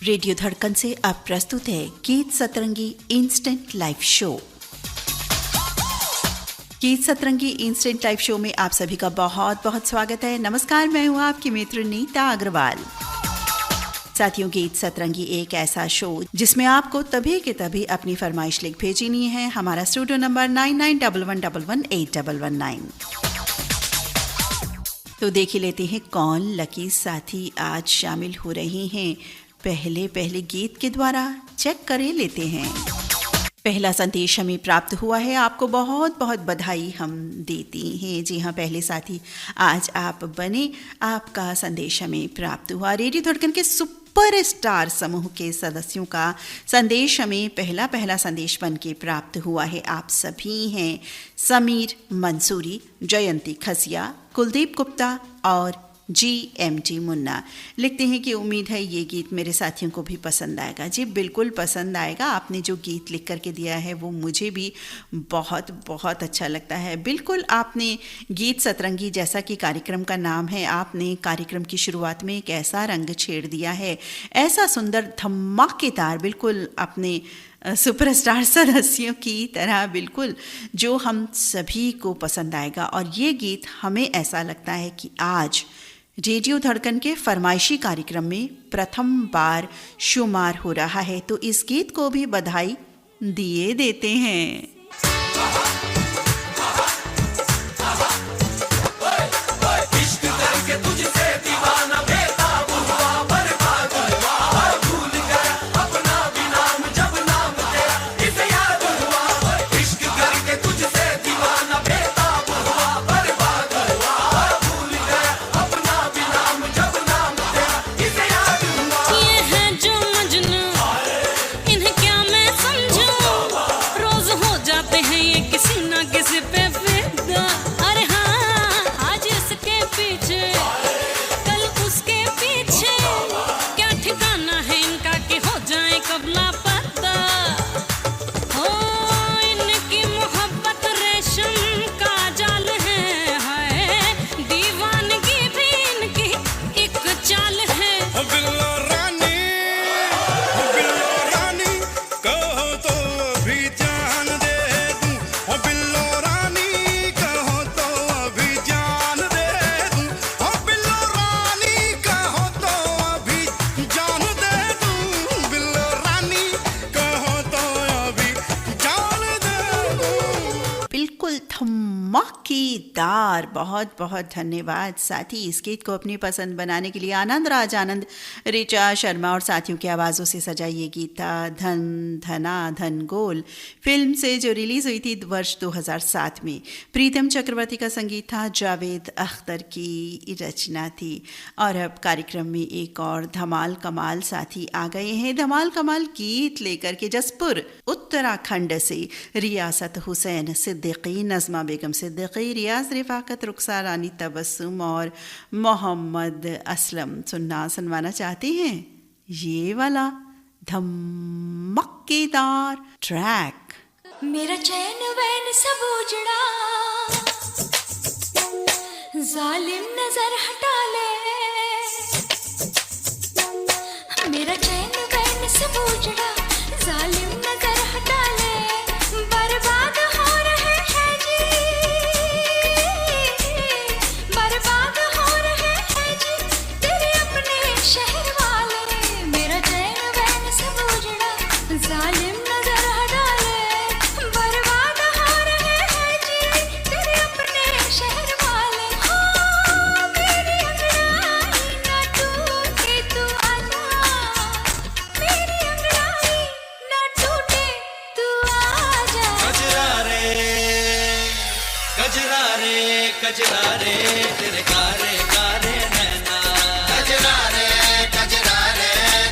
Radio धड़कन से अब प्रस्तुत है गीत सतरंगी इंस्टेंट लाइव शो। गीत सतरंगी इंस्टेंट लाइव शो में आप सभी का बहुत बहुत स्वागत है। नमस्कार, मैं हूँ आपकी मित्र नीता अग्रवाल। साथियों, गीत सतरंगी एक ऐसा शो जिसमें आपको तभी के तभी अपनी फरमाइश लिख भेजनी है। हमारा स्टूडियो नंबर 9911118119। तो देख ही लेते हैं कौन लकी साथी आज शामिल हो रहे हैं। पहले गीत के द्वारा चेक कर लेते हैं। पहला संदेश हमें प्राप्त हुआ है, आपको बहुत बहुत बधाई हम देती हैं। जी हाँ, पहले साथी आज आप बने, आपका संदेश हमें प्राप्त हुआ। रेडियो धड़कन के सुपर स्टार समूह के सदस्यों का संदेश हमें पहला संदेश बन के प्राप्त हुआ है। आप सभी हैं समीर मंसूरी, जयंती खसिया, कुलदीप गुप्ता और GMT मुन्ना। लिखते हैं कि उम्मीद है ये गीत मेरे साथियों को भी पसंद आएगा। जी बिल्कुल पसंद आएगा। आपने जो गीत लिख करके दिया है वो मुझे भी बहुत बहुत अच्छा लगता है। बिल्कुल आपने गीत सतरंगी, जैसा कि कार्यक्रम का नाम है, आपने कार्यक्रम की शुरुआत में एक ऐसा रंग छेड़ दिया है, ऐसा सुंदर धमाकेदार, बिल्कुल अपने सुपरस्टार सदस्यों की तरह, बिल्कुल जो हम सभी को पसंद आएगा। और ये गीत हमें ऐसा लगता है कि आज रेडियो धड़कन के फरमाइशी कार्यक्रम में प्रथम बार शुमार हो रहा है, तो इस गीत को भी बधाई दिए देते हैं। धमाकेदार, बहुत बहुत धन्यवाद साथी। इस गीत को अपनी पसंद बनाने के लिए आनंद राज आनंद, ऋचा शर्मा और साथियों की आवाज़ों से सजा ये गीत था धन धना धन गोल फिल्म से, जो रिलीज़ हुई थी वर्ष 2007 में। प्रीतम चक्रवर्ती का संगीत था, जावेद अख्तर की रचना थी। और अब कार्यक्रम में एक और धमाल कमाल साथी आ गए हैं। धमाल कमाल गीत लेकर के जसपुर उत्तराखंड से रियासत हुसैन सिद्दीकी, नज़मा बेगम सिद्दीकी, रियाज रिफाकत, रुखसा रानी तबस्सुम और मोहम्मद असलम सुनवाना चाहते हैं ये वाला धमाकेदार ट्रैक। मेरा चैन वैन सब उजड़ा, जालिम नजर हटा ले। मेरा चैन वैन सब उजड़ा, जालिम नजर हटा ले। बर्बाद हो रहे हैं जी, बर्बाद हो रहे हैं जी तेरे अपने शहर वाले। मेरा चैन वैन सब उजड़ा, जालिम नजर हटा ले। बर्बाद हो रहे हैं जी तेरे अपने शहर वाले। हो मेरी अंगड़ाई ना टूटे तू आजा, मेरी अंगड़ाई ना टूटे तू आजा। कजरा रे तेरे कारे कारे नैना। कजरा रे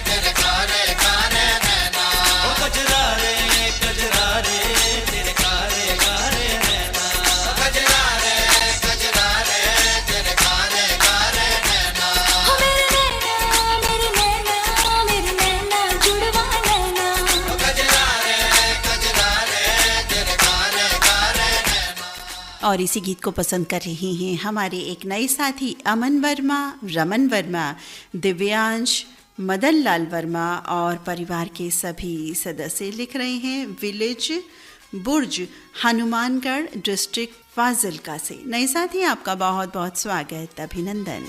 तेरे कारे कारे नैना। ओ कजरा रे तेरे कारे कारे नैना। कजरा रे तेरे कारे कारे नैना। हो मेरे नैना जुड़वा नैना। कजरा रे तेरे कारे कारे नैना। और इसी गीत को पसंद कर रही हैं हमारे एक नए साथी अमन वर्मा, रमन वर्मा, दिव्यांश, मदन लाल वर्मा और परिवार के सभी सदस्य लिख रहे हैं विलेज बुर्ज, हनुमानगढ़ डिस्ट्रिक्ट, फाजिलका से। नए साथी, आपका बहुत बहुत स्वागत, अभिनंदन।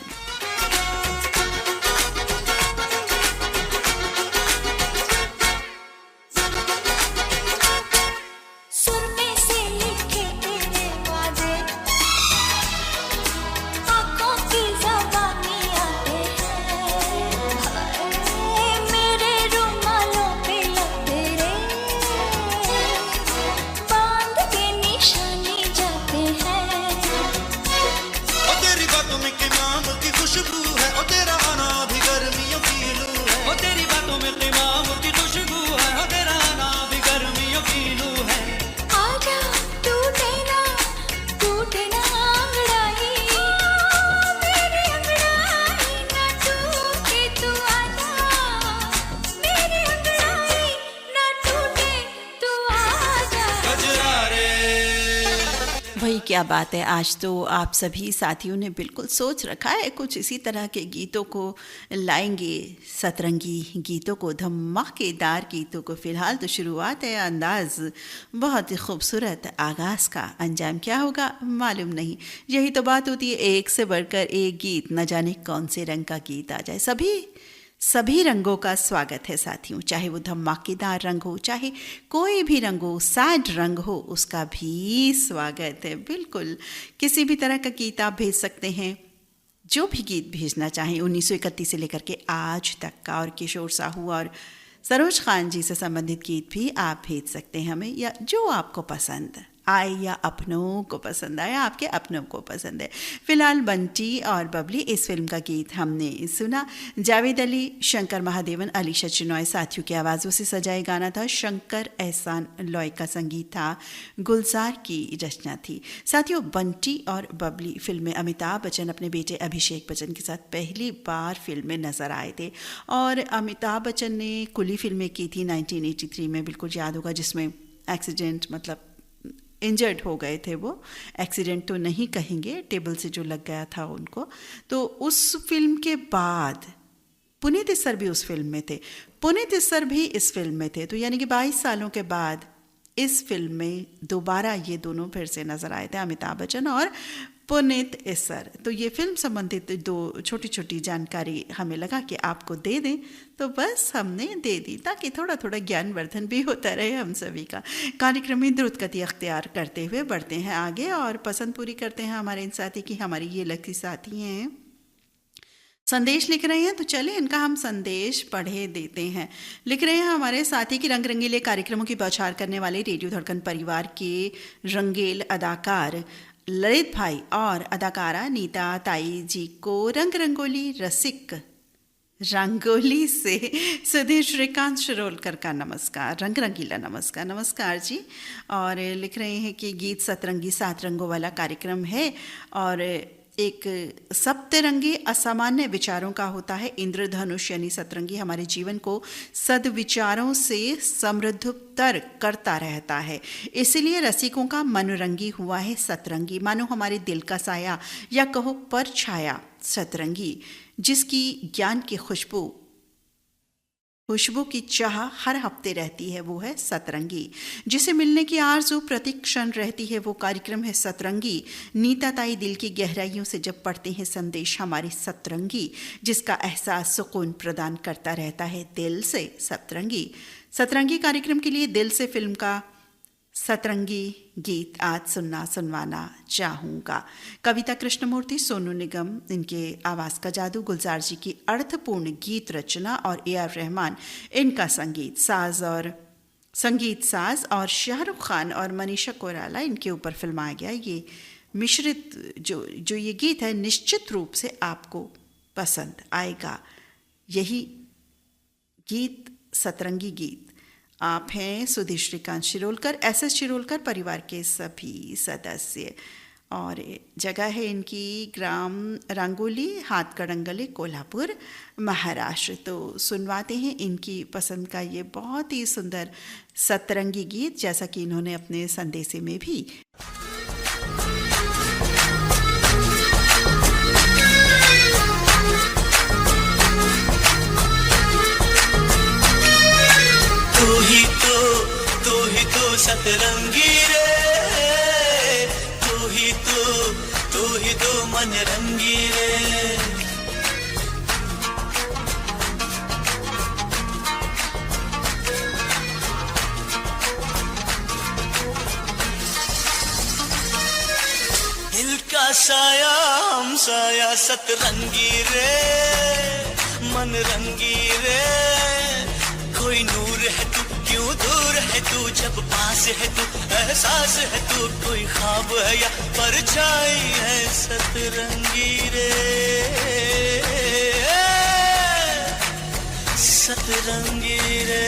क्या बात है, आज तो आप सभी साथियों ने बिल्कुल सोच रखा है कुछ इसी तरह के गीतों को लाएंगे, सतरंगी गीतों को, धमाकेदार गीतों को। फिलहाल तो शुरुआत है, अंदाज बहुत ही खूबसूरत, आगाज का अंजाम क्या होगा मालूम नहीं। यही तो बात होती है, एक से बढ़कर एक गीत, न जाने कौन से रंग का गीत आ जाए। सभी रंगों का स्वागत है साथियों, चाहे वो धमाकेदार रंग हो, चाहे कोई भी रंग हो, सैड रंग हो, उसका भी स्वागत है। बिल्कुल किसी भी तरह का गीत आप भेज सकते हैं, जो भी गीत भेजना चाहें, 1931 से लेकर के आज तक का, और किशोर साहू और सरोज खान जी से संबंधित गीत भी आप भेज सकते हैं हमें, या जो आपको पसंद आए या अपनों को पसंद आए, आपके अपनों को पसंद है। फिलहाल बंटी और बबली, इस फिल्म का गीत हमने सुना। जावेद अली, शंकर महादेवन, अलीशा चिनॉय साथियों की आवाज़ों से सजाए गाना था। शंकर एहसान लॉय का संगीत था, गुलजार की रचना थी। साथियों, बंटी और बबली फिल्म में अमिताभ बच्चन अपने बेटे अभिषेक बच्चन के साथ पहली बार फिल्म में नज़र आए थे। और अमिताभ बच्चन ने कुली फिल्में की थी 1983 में, बिल्कुल याद होगा, जिसमें एक्सीडेंट, मतलब इंजर्ड हो गए थे वो। एक्सीडेंट तो नहीं कहेंगे, टेबल से जो लग गया था उनको। तो उस फिल्म के बाद पुनीत इस्सर भी उस फिल्म में थे, पुनीत इस्सर भी इस फिल्म में थे। तो यानी कि 22 सालों के बाद इस फिल्म में दोबारा ये दोनों फिर से नज़र आए थे, अमिताभ बच्चन और पुनीत इस्सर। तो ये फिल्म संबंधित दो छोटी छोटी जानकारी हमें लगा कि आपको दे दें, तो बस हमने दे दी, ताकि थोड़ा थोड़ा ज्ञानवर्धन भी होता रहे हम सभी का। कार्यक्रम में द्रुत गति अख्तियार करते हुए बढ़ते हैं आगे और पसंद पूरी करते हैं हमारे इन साथी की। हमारी ये लकी साथी हैं, संदेश लिख रहे हैं, तो चले इनका हम संदेश पढ़े देते हैं। लिख रहे हैं हमारे साथी की रंग रंगीले कार्यक्रमों की बौछार करने वाले रेडियो धड़कन परिवार के रंगेल अदाकार ललित भाई और अदाकारा नीता ताई जी को रंग रंगोली रसिक रंगोली से सुधीर श्रीकांत शिरोलकर का नमस्कार, रंग रंगीला नमस्कार। नमस्कार जी। और लिख रहे हैं कि गीत सतरंगी 7 रंगों वाला कार्यक्रम है और एक सप्तरंगी असामान्य विचारों का होता है। इंद्रधनुष यानी सतरंगी हमारे जीवन को सद्विचारों से समृद्धतर करता रहता है, इसलिए रसिकों का मनोरंगी हुआ है सतरंगी, मानो हमारे दिल का साया या कहो परछाया सतरंगी, जिसकी ज्ञान की खुशबू की चाह हर हफ्ते रहती है, वो है सतरंगी। जिसे मिलने की आरज़ू प्रति क्षण रहती है, वो कार्यक्रम है सतरंगी। नीता ताई दिल की गहराइयों से जब पढ़ते हैं संदेश हमारी सतरंगी, जिसका एहसास सुकून प्रदान करता रहता है दिल से सतरंगी। सतरंगी कार्यक्रम के लिए दिल से फिल्म का सतरंगी गीत आज सुनवाना चाहूँगा। कविता कृष्णमूर्ति, सोनू निगम, इनके आवाज़ का जादू, गुलजार जी की अर्थपूर्ण गीत रचना और AR रहमान इनका संगीत साज और शाहरुख खान और मनीषा कोइराला इनके ऊपर फिल्माया गया ये मिश्रित जो ये गीत है, निश्चित रूप से आपको पसंद आएगा। यही गीत सतरंगी गीत। आप हैं सुधीर श्रीकांत शिरोलकर, SS शिरोलकर परिवार के सभी सदस्य, और जगह है इनकी ग्राम रंगोली, हाथकड़ंगले, कोल्हापुर, महाराष्ट्र। तो सुनवाते हैं इनकी पसंद का ये बहुत ही सुंदर सतरंगी गीत, जैसा कि इन्होंने अपने संदेशे में भी साया हम साया सतरंगी रे मन रंगी रे कोई नूर है तू क्यों दूर है तू जब पास है तू एहसास है तू कोई ख्वाब है या परछाई है सतरंगी रे सतरंगी रे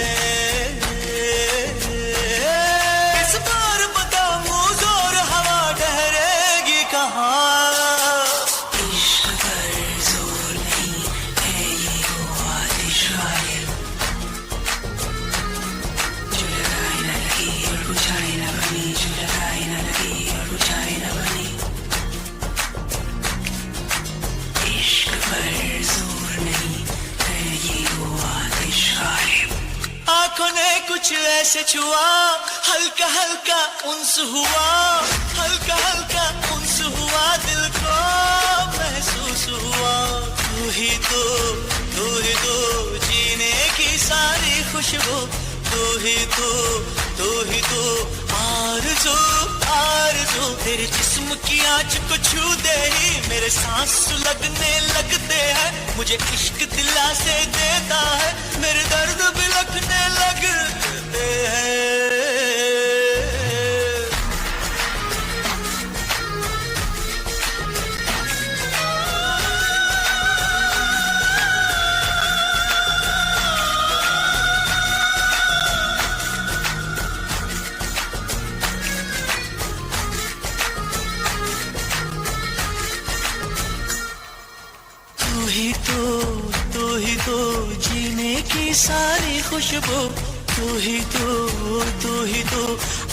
इस बार बताऊं जोर हवा ठहरेगी कहाँ इश्क पर जोर नहीं है ये वो आतिश गालिब जो लगाए न लगी और बुझाए न बनी जो लगाए न लगी और बुझाए न बनी इश्क पर जोर नहीं है ये वो आतिश गालिब आंखों ने कुछ ऐसे छुआ हल्का हल्का उन्स हुआ हल्का हल्का उन्स हुआ दिल को महसूस हुआ तू ही तो जीने की सारी खुशबू तू ही तो आरज़ू आरज़ू तेरे जिस्म की आँच को छू दे ही मेरे सांस लगने लगते हैं मुझे इश्क दिला से देता है मेरे दर्द भी लगने लगते हैं तू ही तो जीने की सारी खुशबू तू ही तो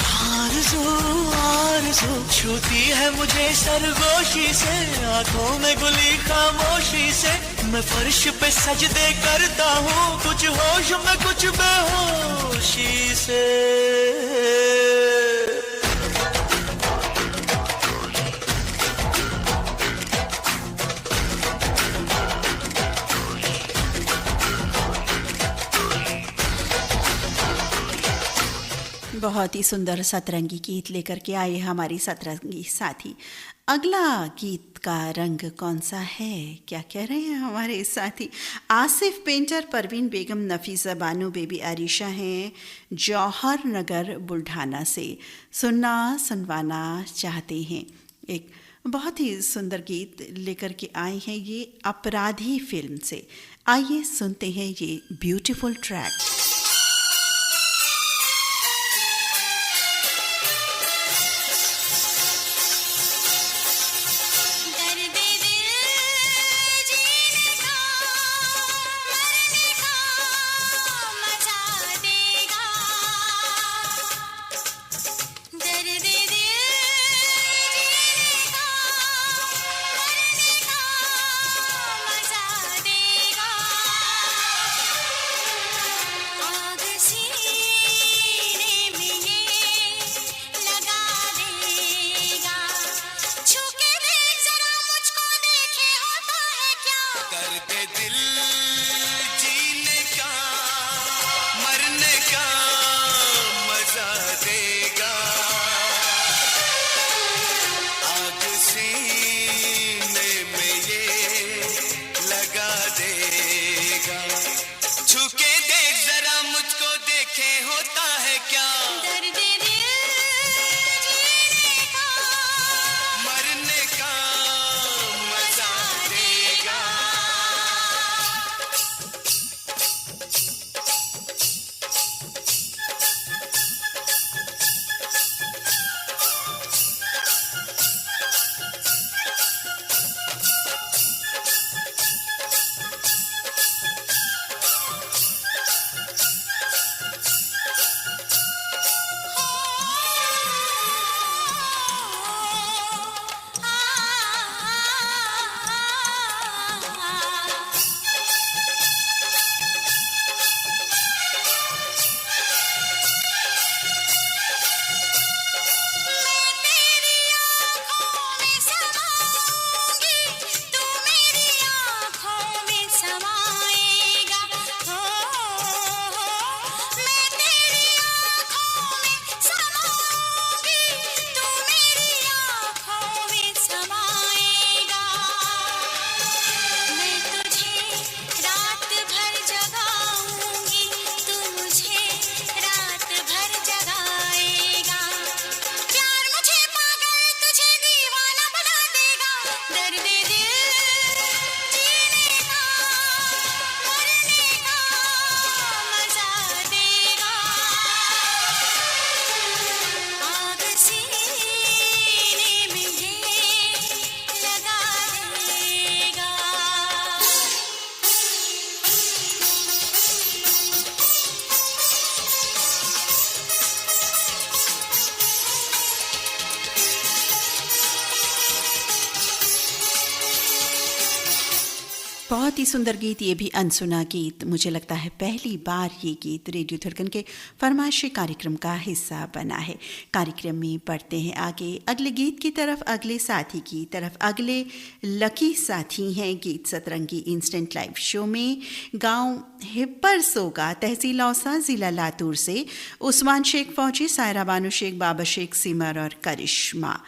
आरज़ू आरज़ू छूती है मुझे सरगोशी से आंखों में गुली खामोशी से मैं फर्श पे सजदे करता हूँ कुछ होश में कुछ बेहोशी से बहुत ही सुंदर सतरंगी गीत लेकर के आए हमारी सतरंगी साथी। अगला गीत का रंग कौन सा है, क्या कह रहे हैं हमारे साथी? आसिफ पेंटर, परवीन बेगम, नफीसा बानो, बेबी आरिशा हैं जौहर नगर बुल्ढाना से। सुनना सुनवाना चाहते हैं। एक बहुत ही सुंदर गीत लेकर के आए हैं ये अपराधी फिल्म से। आइए सुनते हैं ये ब्यूटीफुल ट्रैक। बहुत ही सुंदर गीत, ये भी अनसुना गीत। मुझे लगता है पहली बार ये गीत रेडियो धड़कन के फरमाइशी कार्यक्रम का हिस्सा बना है। कार्यक्रम में बढ़ते हैं आगे अगले गीत की तरफ, अगले साथी की तरफ। अगले लकी साथी हैं गीत सतरंगी इंस्टेंट लाइव शो में गांव हिप्पर सोगा, तहसील औसा, जिला लातूर से उस्मान शेख फौजी, सायरा बानो शेख, बाबा शेख सिमर और करिश्मा।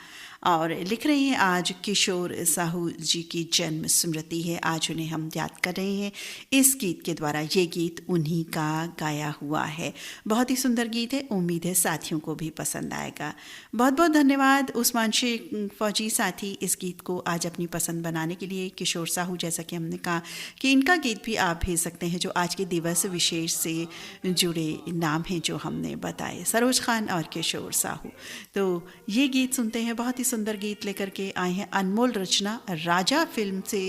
और लिख रहे हैं आज किशोर साहू जी की जन्म स्मृति है, आज उन्हें हम याद कर रहे हैं इस गीत के द्वारा। ये गीत उन्हीं का गाया हुआ है। बहुत ही सुंदर गीत है, उम्मीद है साथियों को भी पसंद आएगा। बहुत बहुत धन्यवाद उस्मान शेख फौजी साथी इस गीत को आज अपनी पसंद बनाने के लिए। किशोर साहू, जैसा कि हमने कहा कि इनका गीत भी आप भेज सकते हैं जो आज के दिवस विशेष से जुड़े नाम हैं जो हमने बताए, सरोज खान और किशोर साहू। तो ये गीत सुनते हैं, बहुत ही सुंदर गीत लेकर के आए हैं अनमोल रचना, राजा फिल्म से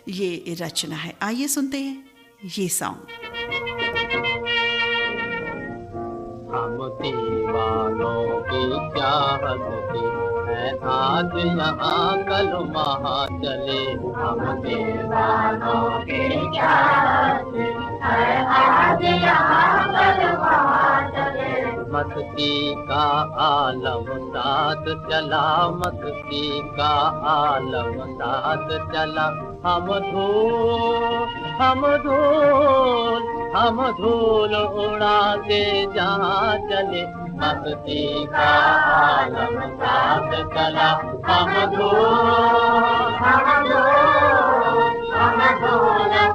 ये रचना है। आइए सुनते हैं ये सॉन्ग। हम दीवानों की चाहत से है आज यहाँ कल वहाँ चले। हम दीवानों की चाहत से है आज यहाँ कल वहाँ चले। मस्ती का आलम साथ चला, मस्ती का आलम साथ चला। हम धूल उड़ाते जहाँ चले। मस्ती का आलम साथ चला। हम धूल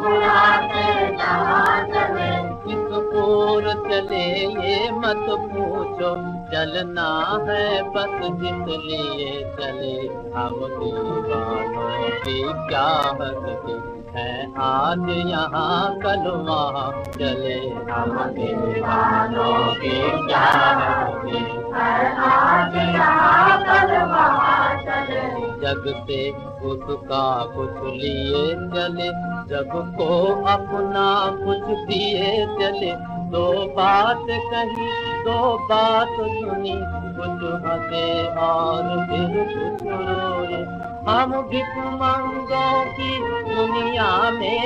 उड़ाते जहाँ चले। किस ओर चले ये मत पूछो, चलना है बस जिस लिए चले। हम दीवानों की चाहत से है आज यहाँ कल वहाँ चले। हम दीवानों की चाहत से है आज यहाँ कल वहाँ चले। जग से उसका कुछ लिए चले, जग को अपना कुछ दिए चले। दो बात कही दो बात सुनी, कुछ हंसे और फिर कुछ रोए। हम भिखमंगों की दुनिया में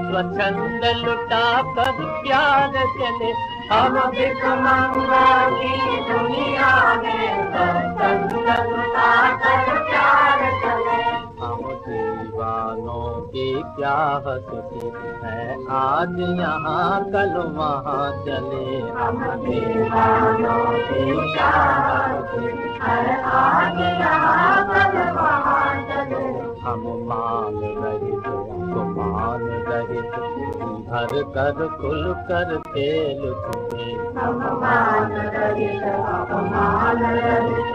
स्वच्छंद लुटा कर प्यार चले। हम भिखमंगों की दुनिया में स्वच्छंद लुटा कर प्यार चले। हम दीवानों की चाहत से है आज यहाँ कल वहाँ चले। हम दीवानों की चाहत से है आज यहाँ कल वहाँ चले। हम मान रहित मान रहित भर कर खुल कर खेल चुके। हम मान रहित मान रहित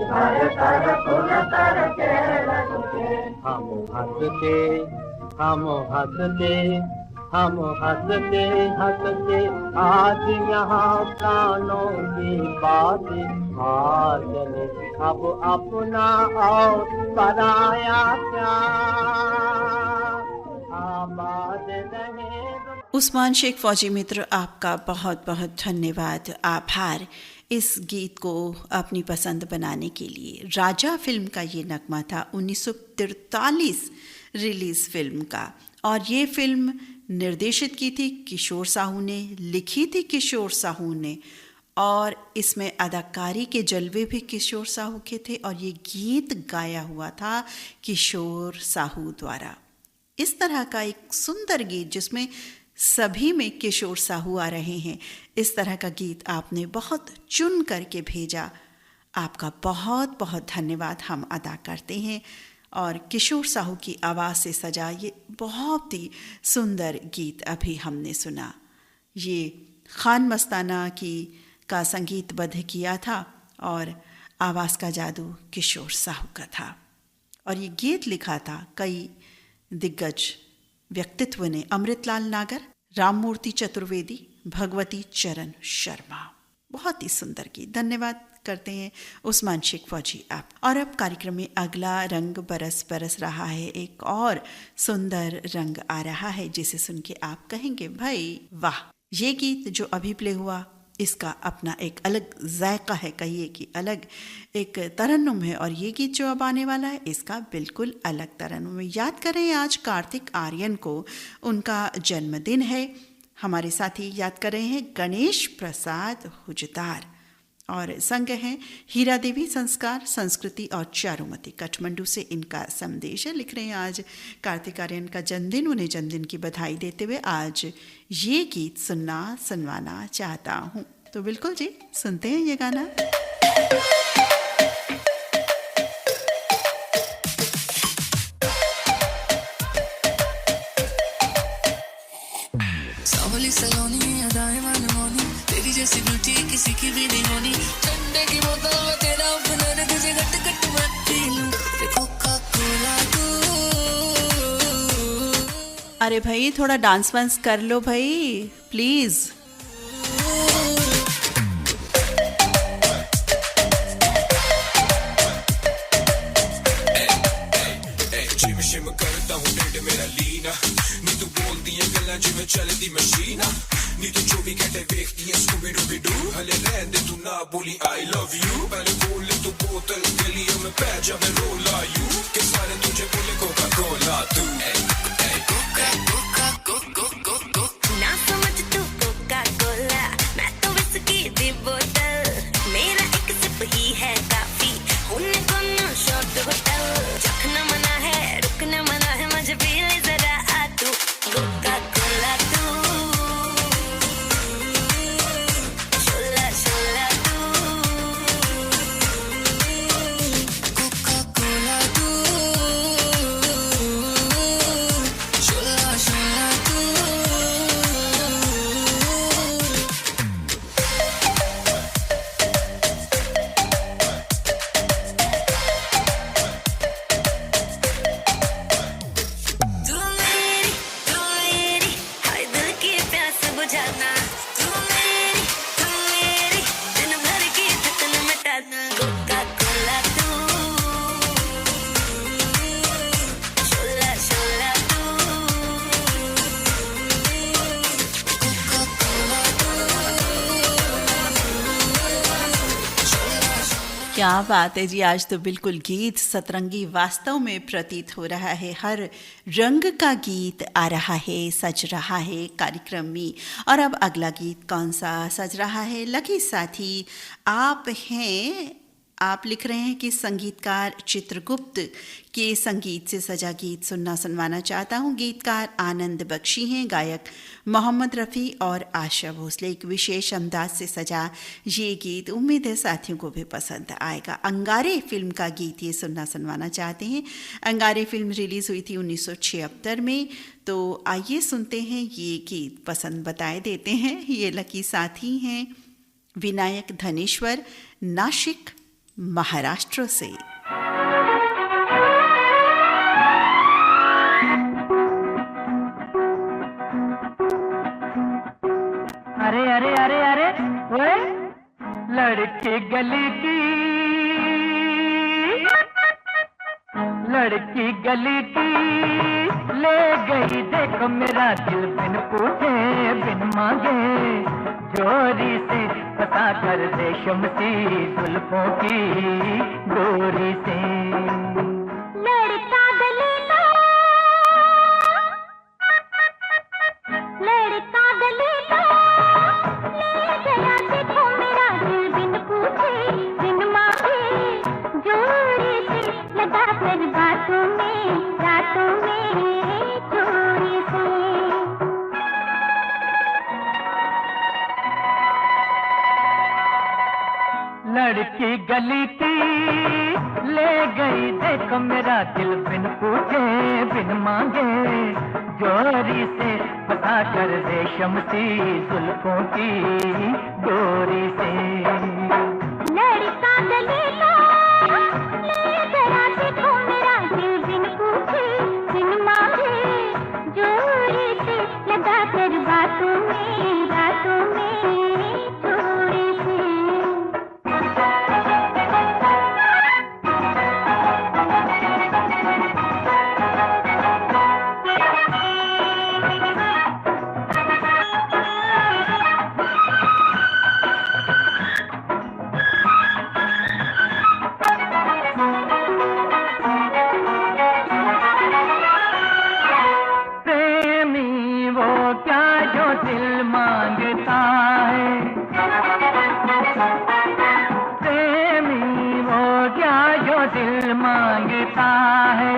भर कर खुल कर खेल चुके। हम हंसते आज यहाँ प्राणों की बातें हार चले। अब अपना और पराया क्या आबाद रहे। उस्मान शेख फौजी मित्र, आपका बहुत बहुत धन्यवाद, आभार इस गीत को अपनी पसंद बनाने के लिए। राजा फिल्म का ये नगमा था, 1943 रिलीज फिल्म का, और ये फिल्म निर्देशित की थी किशोर साहू ने, लिखी थी किशोर साहू ने, और इसमें अदाकारी के जलवे भी किशोर साहू के थे, और ये गीत गाया हुआ था किशोर साहू द्वारा। इस तरह का एक सुंदर गीत जिसमें सभी में किशोर साहू आ रहे हैं, इस तरह का गीत आपने बहुत चुन करके भेजा। आपका बहुत बहुत धन्यवाद हम अदा करते हैं। और किशोर साहू की आवाज़ से सजा ये बहुत ही सुंदर गीत अभी हमने सुना। ये खान मस्ताना का संगीतबद्ध किया था और आवाज़ का जादू किशोर साहू का था, और ये गीत लिखा था कई दिग्गज व्यक्तित्व ने, अमृतलाल नागर, राममूर्ति चतुर्वेदी, भगवती चरण शर्मा। बहुत ही सुंदर गीत, धन्यवाद करते हैं उस्मान शेख फौजी आप। और अब कार्यक्रम में अगला रंग बरस बरस रहा है, एक और सुंदर रंग आ रहा है जिसे सुन के आप कहेंगे भाई वाह। ये गीत जो अभी प्ले हुआ इसका अपना एक अलग जायका है, कहिए कि अलग एक तरन्नुम है। और ये गीत जो अब आने वाला है इसका बिल्कुल अलग तरन्नुम है। याद करें आज कार्तिक आर्यन को उनका जन्मदिन है। हमारे साथी याद कर रहे हैं गणेश प्रसाद हुजदार और संग हैं हीरा देवी संस्कार संस्कृति और चारुमती काठमांडू से इनका संदेश है। लिख रहे हैं आज कार्तिक आर्यन का जन्मदिन, उन्हें जन्मदिन की बधाई देते हुए आज ये गीत सुनवाना चाहता हूँ। तो बिल्कुल जी सुनते हैं ये गाना। सावली सलोनी अदाएं मनमोनी, तेरी जैसी ब्यूटी किसी की भी नहीं होनी। ठंडे की बोतल में तेरा अपना तुझे घट घट मैं पी लूं, कोका कोला तू। अरे भाई थोड़ा डांस वांस कर लो भाई प्लीज। शिम करता हूँ डेड मेरा लीना, नी तू बोलती है गल्ला जिवें चलदी मशीना, नी तू 24 घंटे देखती है स्कूबी डूबी डू। हले रहन दे तू ना बोली आई लव यू, पहले बोल ले तू बोतल गलियों में पै जा मैं रोला यू, के सारे तुझे बोले कोका कोला तू। कोका कोका कोको कोको ना समझ तू कोका कोला, मैं तो विस्की दी बोतल, मेरा एक सिप ही है काफी, होने को ना शॉट होटल। चखना मना है रुकना मना है, मुझे पी ले जरा आ तू कोका कोला तू, शोला शोला तू, कोका कोला तू, शोला शोला तू। तू मेरी हाय दिल की प्यास बुझाना, तू मेरी दिन भर की थकन मिटाना। कोका कोला तू, शोला शोला तू, कोका कोला क्या बात है जी। आज तो बिल्कुल गीत सतरंगी वास्तव में प्रतीत हो रहा है। हर रंग का गीत आ रहा है, सज रहा है कार्यक्रम में। और अब अगला गीत कौन सा सज रहा है? लकी साथी आप हैं। आप लिख रहे हैं कि संगीतकार चित्रगुप्त के संगीत से सजा गीत सुनवाना चाहता हूँ। गीतकार आनंद बख्शी हैं, गायक मोहम्मद रफ़ी और आशा भोसले। एक विशेष अंदाज से सजा ये गीत उम्मीद है साथियों को भी पसंद आएगा। अंगारे फिल्म का गीत ये सुनवाना चाहते हैं। अंगारे फिल्म रिलीज़ हुई थी 1976 में। तो आइए सुनते हैं ये गीत, पसंद बताए देते हैं। ये लकी साथी हैं विनायक धनेश्वर, नाशिक महाराष्ट्र से। अरे अरे अरे अरे ओए लड़की गली की, लड़की गली की ले गई देखो मेरा दिल, बिन पूछे बिन मांगे जोरी से पता कर रेशम सी जुल्फों की डोरी से। लड़का गले का, लड़का गले का ले गया देखो मेरा दिल, बिन पूछे बिन मांगे जोरी से लगा कर बातों में चोरी से। लड़की गली की ले गई देखो मेरा दिल, बिन पूछे बिन मांगे जोरी से पता कर रेशम सी जुल्फों की डोरी से। लड़का गले का ले गया देखो मेरा दिल, बिन पूछे बिन मांगे जोरी से लगा कर बातों में चोरी से। दिल मांगता है, प्रेमी वो क्या जो दिल मांगता है,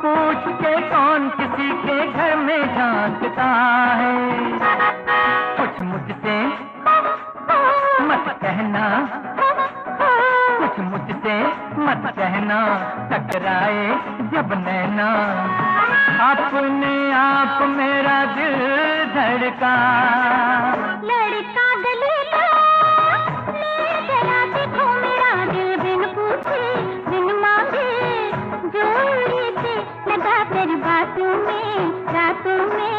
पूछ के कौन किसी के घर में झांकता है। कुछ मुझसे मत कहना, कुछ मुझसे मत कहना, टकराए जब नैना, अपने आप मेरा दिल धड़का। लड़का दलीला ले गया, देखो मेरा दिल बिन पूछे बिन मांगे, जोड़ी से लगा कर बातों में रातों में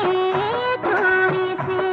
जोड़ी से।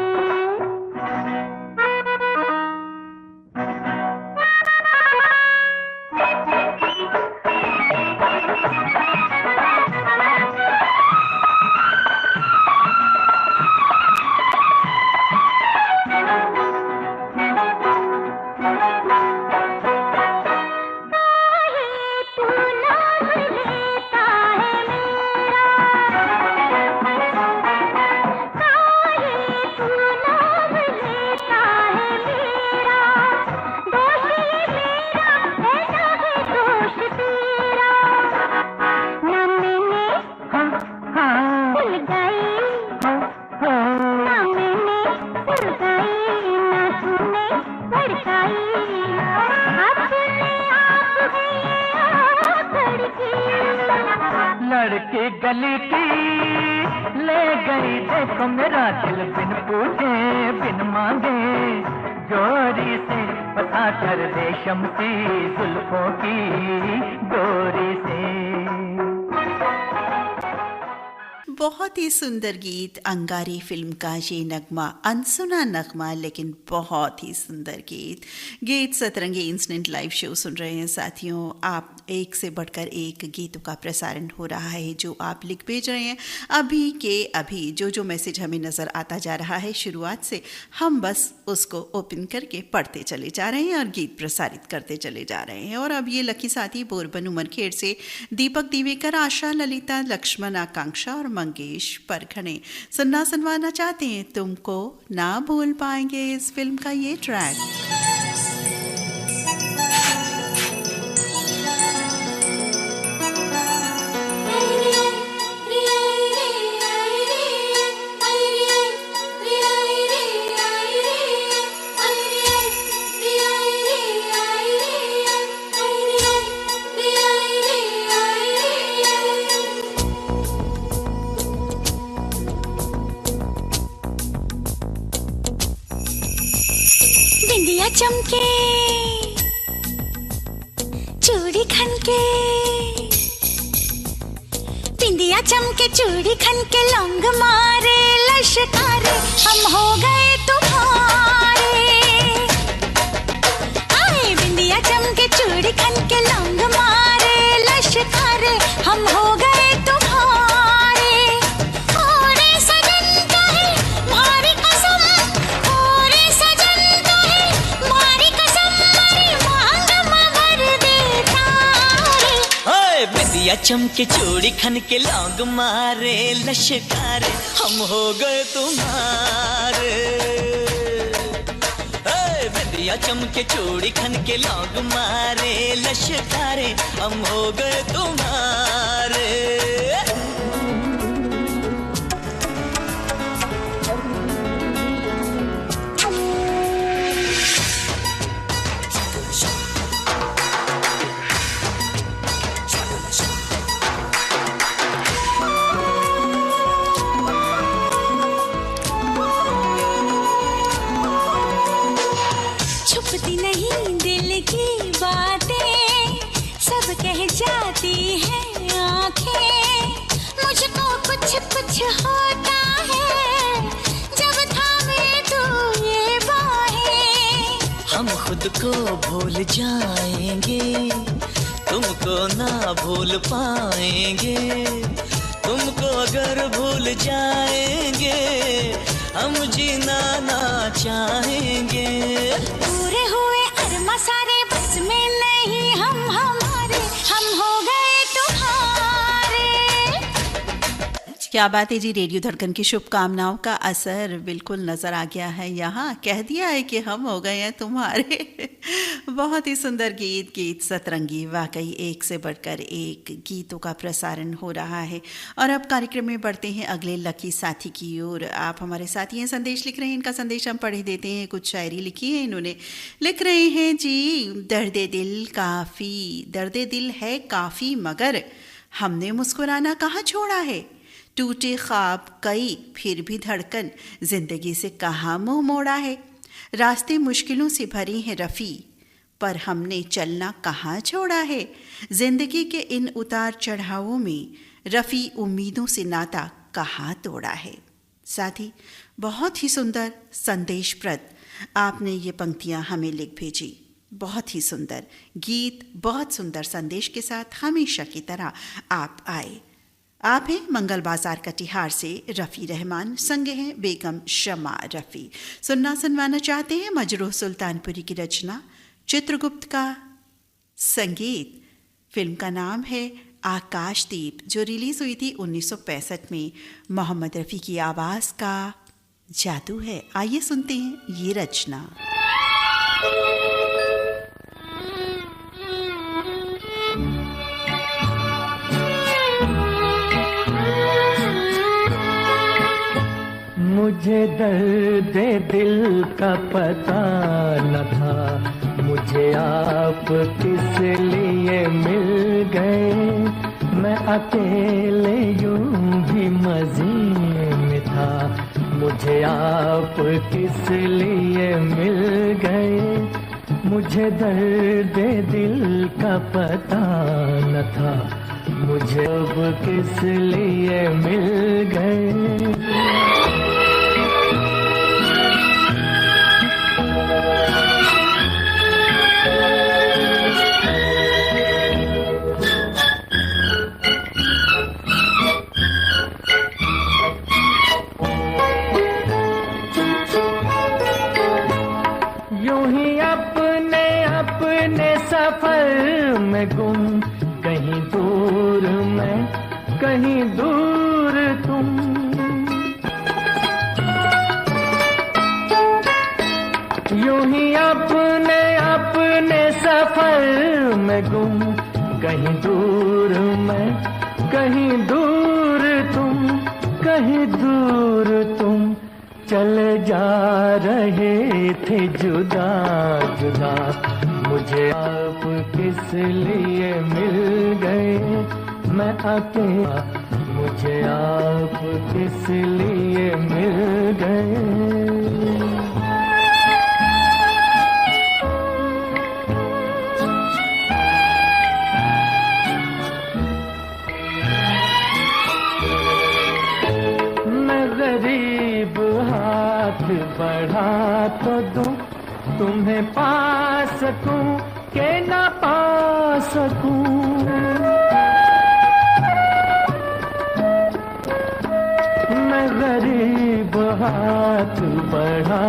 लड़की गली की ले गई, देखो मेरा दिल बिन पूछे बिन मांगे, जोरी से बता कर रेशम सी जुल्फों की डोरी से। बहुत ही सुंदर गीत, अंगारी फिल्म का ये नगमा, अनसुना नगमा लेकिन बहुत ही सुंदर गीत। गीत सतरंगी इंस्टेंट लाइव शो सुन रहे हैं साथियों। आप एक से बढ़कर एक गीतों का प्रसारण हो रहा है जो आप लिख भेज रहे हैं। अभी के अभी जो मैसेज हमें नज़र आता जा रहा है शुरुआत से, हम बस उसको ओपन करके पढ़ते चले जा रहे हैं और गीत प्रसारित करते चले जा रहे हैं। और अब ये लकी साथी बोरबन उमरखेड़ से दीपक दिवेकर, आशा, ललिता, लक्ष्मण, आकांक्षा और मंगेश परखणे सुनवाना चाहते हैं तुमको ना भूल पाएंगे, इस फिल्म का ये ट्रैक। बिंदिया चमके चूड़ी खनके, बिंदिया चमके चूड़ी खनके, लौंग मारे लश्कारे, हम हो गए तुम्हारे। आए बिंदिया चमके चूड़ी खनके, लौंग मारे लश्कारे, हम हो गए तुम्हारे। ओरे सजन का है मारी कसम, ओरे सजन का है मारी कसम, मारी मांग मवर देता रे। ओए बिंदिया चमके चूड़ी खन के, लौंग मारे लश्कारे, हम हो गए तुम्हारे। ओए बिंदिया चमके चूड़ी खन के, लौंग मारे लश्कारे, हम हो गए तुम्हारे। छुपती नहीं दिल की बातें, सब कह जाती हैं आंखें। मुझको कुछ कुछ होता है जब थामे तू ये बाहें। हम खुद को भूल जाएंगे, तुमको ना भूल पाएंगे। तुमको अगर भूल जाएंगे, हम जीना ना चाहेंगे। पूरे हुए अरमा सारे बस में नहीं हम हमारे, हम हो गए तुम्हारे। क्या बात है जी, रेडियो धड़कन की शुभकामनाओं का असर बिल्कुल नज़र आ गया है। यहाँ कह दिया है कि हम हो गए हैं तुम्हारे। बहुत ही सुंदर गीत सतरंगी, वाकई एक से बढ़कर एक गीतों का प्रसारण हो रहा है। और अब कार्यक्रम में बढ़ते हैं अगले लकी साथी की ओर। आप हमारे साथी हैं, संदेश लिख रहे हैं, इनका संदेश हम पढ़ देते हैं। कुछ शायरी लिखी है इन्होंने, लिख रहे हैं जी, दर्दे दिल है काफ़ी मगर हमने मुस्कुराना कहाँ छोड़ा है, टूटे ख्वाब कई फिर भी धड़कन जिंदगी से कहाँ मुंह मोड़ा है, रास्ते मुश्किलों से भरे हैं रफ़ी पर हमने चलना कहाँ छोड़ा है, जिंदगी के इन उतार चढ़ावों में रफ़ी उम्मीदों से नाता कहाँ तोड़ा है। साथ ही बहुत ही सुंदर संदेशप्रद आपने ये पंक्तियाँ हमें लिख भेजी। बहुत ही सुंदर गीत, बहुत सुंदर संदेश के साथ हमेशा की तरह आप आए। आप हैं मंगल बाजार कटिहार से रफ़ी रहमान, संगे हैं बेगम शमा रफ़ी। सुनवाना चाहते हैं मजरूह सुल्तानपुरी की रचना, चित्रगुप्त का संगीत। फिल्म का नाम है आकाशदीप, जो रिलीज़ हुई थी 1965 में। मोहम्मद रफ़ी की आवाज़ का जादू है। आइए सुनते हैं ये रचना। मुझे दर्द दिल का पता न था, मुझे आप किस लिए मिल गए, मैं अकेले यूं भी मज़े में था, मुझे आप किस लिए मिल गए, मुझे दर्द दिल का पता न था, मुझे अब किस लिए मिल गए। सफर में गुम, कहीं दूर मैं कहीं दूर तुम, यूं ही अपने सफर में गुम, कहीं दूर मैं कहीं दूर तुम, कहीं दूर तुम, चले जा रहे थे जुदा जुदा, मुझे आप किस लिए मिल गए, मैं अकेला, मुझे आप किस लिए मिल गए। मैं गरीब हाथ बढ़ा तो दूं, तुम्हें पा सकूं के ना पा सकूं, मैं गरीब हाथ बढ़ा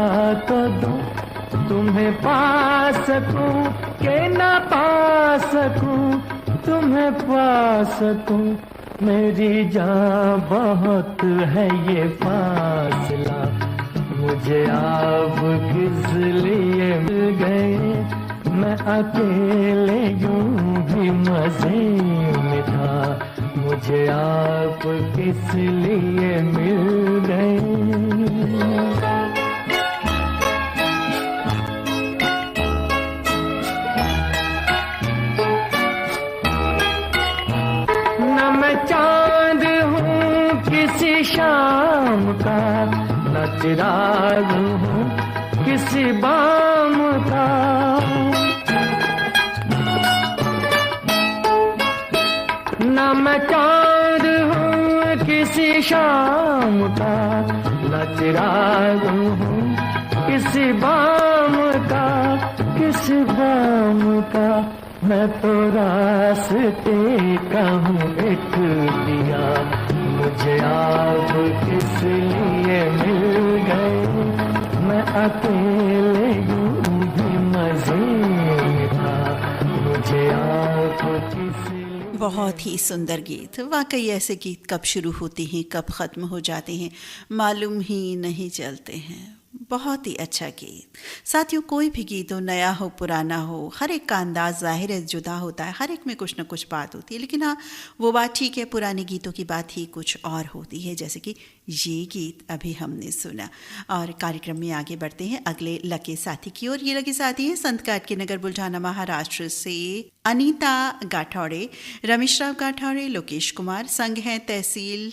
तो दूं, तुम्हें पा सकूं के ना पा सकूं, तुम्हें पा सकूं, मेरी जान बहुत है ये फासला, मुझे आप किस लिए मिल गए, मैं अकेले यूं भी मज़े में था, मुझे आप किस लिए मिल गए। चांद हूँ किसी शाम का, न चिराग हूँ किसी बाम का, न मैं चांद हूँ किसी शाम का, न चिराग हूँ किसी बाम का, किसी बाम का, मैं तो रास्ते का हूँ एक दिया, मुझे आप किस लिए मिल गए, मैं अकेले यूं भी मज़े में था, मुझे आप किस लिए। बहुत ही सुंदर गीत। वाकई ऐसे गीत कब शुरू होते हैं कब ख़त्म हो जाते हैं मालूम ही नहीं चलते हैं। बहुत ही अच्छा गीत। साथियों, कोई भी गीत हो, नया हो पुराना हो, हर एक का अंदाज ज़ाहिर है जुदा होता है, हर एक में कुछ ना कुछ बात होती है। लेकिन हाँ, वो बात ठीक है, पुराने गीतों की बात ही कुछ और होती है, जैसे कि ये गीत अभी हमने सुना। और कार्यक्रम में आगे बढ़ते हैं अगले लकी साथी की ओर। ये लकी साथी है संत काट के नगर बुल्ढाना महाराष्ट्र से अनीता गाठौड़े, रमेशराव गाठौड़े, लोकेश कुमार। संग हैं तहसील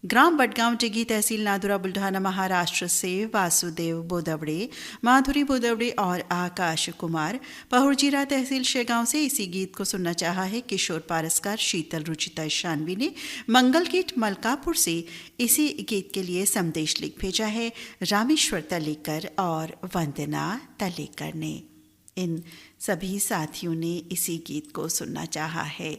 ग्राम बडगांव टिगी, तहसील नादुरा, बुल्ढाना महाराष्ट्र से वासुदेव बोदवड़े, माधुरी बोदवड़े और आकाश कुमार। पहुरजीरा तहसील शेगांव से इसी गीत को सुनना चाहा है किशोर पारसकर, शीतल, रुचिता शानवी ने। मंगल गीत मलकापुर से इसी गीत के लिए संदेश लिख भेजा है रामेश्वर तलेकर और वंदना तलेकर ने। इन सभी साथियों ने इसी गीत को सुनना चाहा है।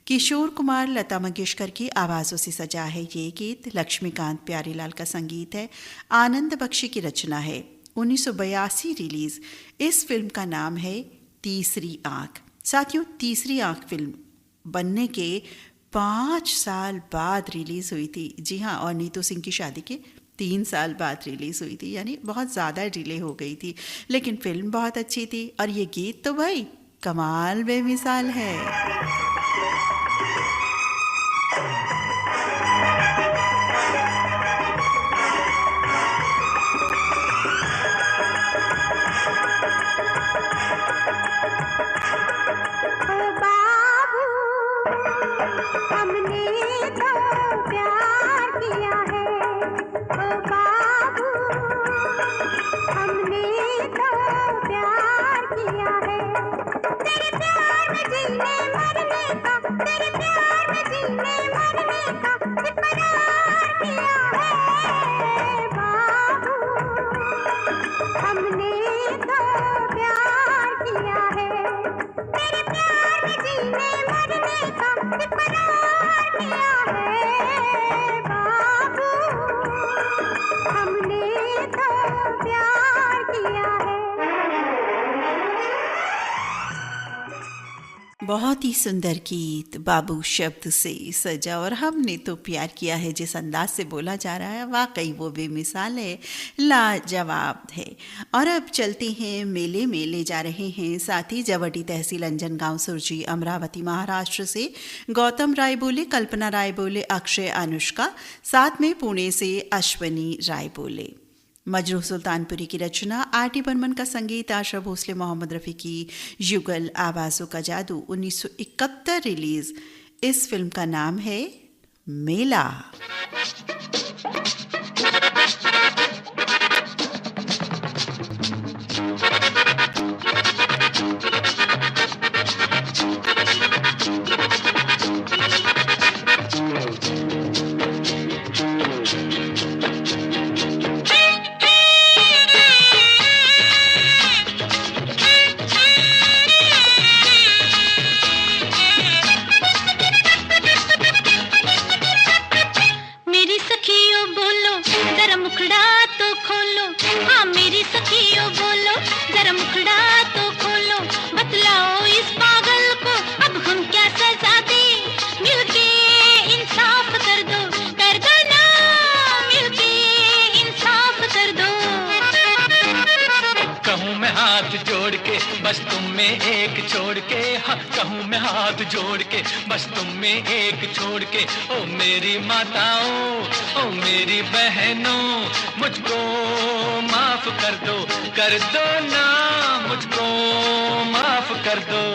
किशोर कुमार, लता मंगेशकर की आवाज़ों से सजा है ये गीत। लक्ष्मीकांत प्यारीलाल का संगीत है, आनंद बख्शी की रचना है। 1982 रिलीज़ इस फिल्म का नाम है तीसरी आँख। साथियों, तीसरी आँख फिल्म बनने के 5 साल बाद रिलीज़ हुई थी। जी हाँ, और नीतू सिंह की शादी के 3 साल बाद रिलीज़ हुई थी, यानी बहुत ज़्यादा डिले हो गई थी। लेकिन फिल्म बहुत अच्छी थी और ये गीत तो भाई कमाल बेमिसाल है। बहुत ही सुंदर गीत बाबू शब्द से सजा और हमने तो प्यार किया है जिस अंदाज से बोला जा रहा है, वाकई वो बेमिसाल है, लाजवाब है। और अब चलते हैं मेले में ले जा रहे हैं साथी जवटी तहसील अंजनगांव सुरजी, अमरावती महाराष्ट्र से गौतम राय बोले, कल्पना राय बोले, अक्षय, अनुष्का, साथ में पुणे से अश्वनी राय बोले। मजरूह सुल्तानपुरी की रचना, आर.टी. बर्मन का संगीत, आशा भोसले, मोहम्मद रफ़ी की युगल आवाज़ों का जादू। 1971 रिलीज़ इस फिल्म का नाम है मेला। बस तुम में एक छोड़ के, हाँ कहूँ मैं हाथ जोड़ के, बस तुम में एक छोड़ के। ओ मेरी माताओं, ओ मेरी बहनों, मुझको माफ कर दो ना, मुझको माफ कर दो।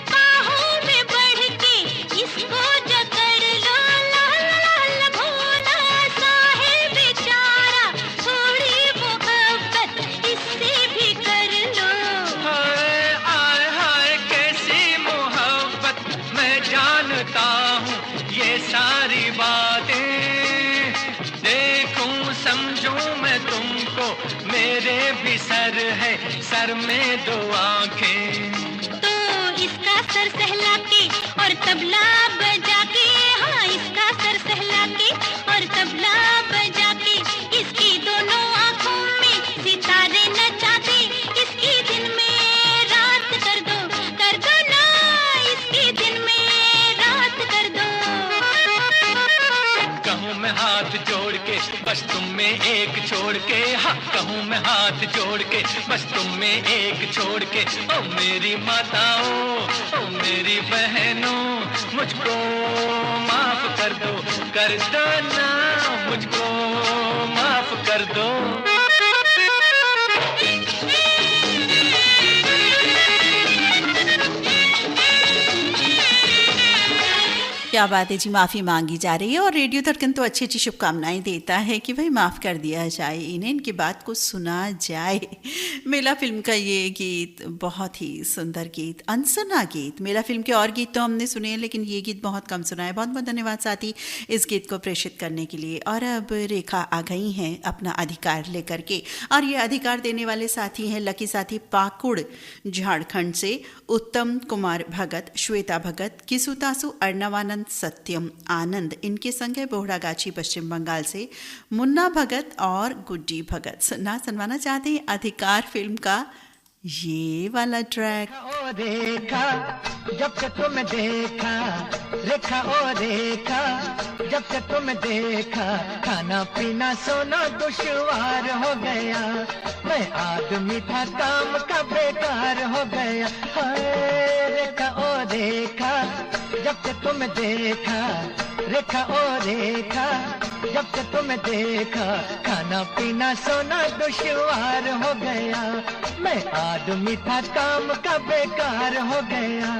बाहों में बढ़ के इसको जकड़ लो, ला ला ला। सर है, सर में दो आंखें। तो इसका सर सहला के और तबला बजा के, हाँ इसका सर सहला के और तबला बजा के, इसकी दोनों आंखों में सितारे नचा दे, इसकी दिन में रात कर दो ना, इसकी दिन में रात कर दो। कहूँ मैं हाथ जोड़ के बस तुम में एक छोड़ के, हाँ कहूँ मैं हाथ जोड़ के बस तुम में एक छोड़ के, ओ मेरी माताओं, ओ मेरी बहनों, मुझको माफ कर दो ना, मुझको माफ कर दो। क्या बात है जी, माफ़ी मांगी जा रही है और रेडियो धड़कन तो अच्छी अच्छी शुभकामनाएं देता है कि भाई माफ़ कर दिया जाए, इन्हें इनकी बात को सुना जाए। मेला फिल्म का ये गीत बहुत ही सुंदर गीत, अनसुना गीत। मेला फिल्म के और गीत तो हमने सुने हैं लेकिन ये गीत बहुत कम सुना है। बहुत बहुत धन्यवाद साथी इस गीत को प्रेषित करने के लिए। और अब रेखा आ गई हैं अपना अधिकार लेकर के, और ये अधिकार देने वाले साथी हैं लकी साथी पाकुड़ झारखंड से, उत्तम कुमार भगत, श्वेता भगत, किसुतासु, अर्णवानंद, सत्यम आनंद, इनके संग है बोहड़ागाछी पश्चिम बंगाल से मुन्ना भगत और गुड्डी भगत। सुनवाना चाहते हैं अधिकार फिल्म का ये वाला ट्रैक। ओ रेखा जब से तुम देखा, रेखा ओ रेखा जब से तुम देखा, खाना पीना सोना दुश्वार हो गया, मैं आदमी था काम का बेकार हो गया। हाय रेखा ओ रेखा जब से तुम देखा, रेखा ओ रेखा जब से तुम देखा, खाना पीना सोना दुश्वार हो गया, मैं आदमी था काम का बेकार हो गया।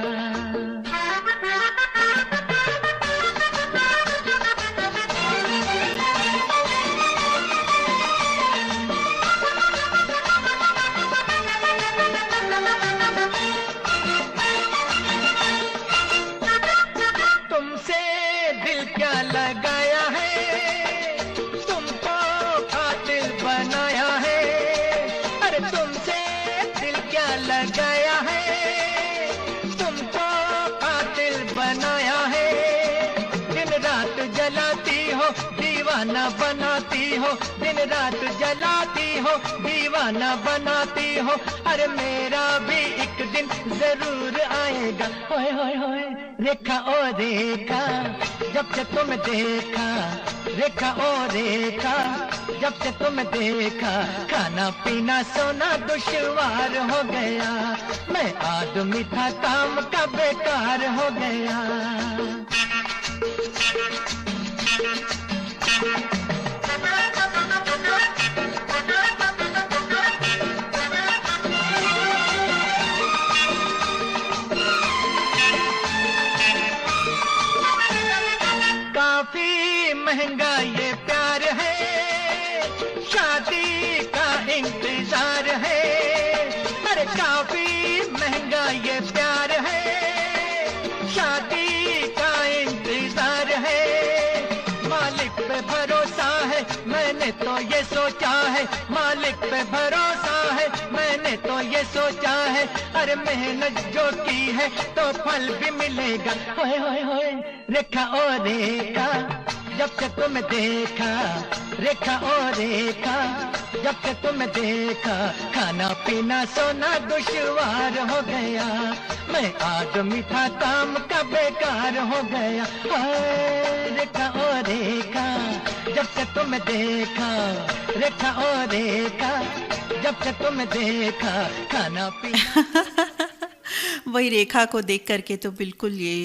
तुमसे दिल क्या लगाया है, तुमको कातिल बनाया है, अरे तुमसे दिल क्या लगाया है, तुमको कातिल बनाया है, दिन रात जलाती हो दीवाना बनाती हो, दिन रात जलाती हो दीवाना बनाती हो, अरे मेरा भी एक दिन जरूर आएगा। होए होए होए रेखा ओ रेखा जब से तुम देखा, रेखा ओ रेखा जब से तुम देखा, खाना पीना सोना दुश्वार हो गया, मैं आदमी था काम का बेकार हो गया। काफी महंगा ये प्यार है, शादी का इंतजार है, अरे काफी महंगा ये प्यार है, शादी का इंतजार है, मालिक पे भरोसा है मैंने तो ये सोचा है, मालिक पे भरोसा है मैंने तो ये सोचा है, अरे मेहनत जो की है तो फल भी मिलेगा। होए होए होए रेखा ओ रेखा जब से तुम देखा, रेखा ओ रेखा जब से तुम देखा, खाना पीना सोना दुश्वार हो गया, मैं आदमी था काम का बेकार हो गया। हाय रेखा ओ रेखा जब से तुम देखा, रेखा ओ रेखा जब से तुम देखा, खाना पीना वही रेखा को देख करके तो बिल्कुल ये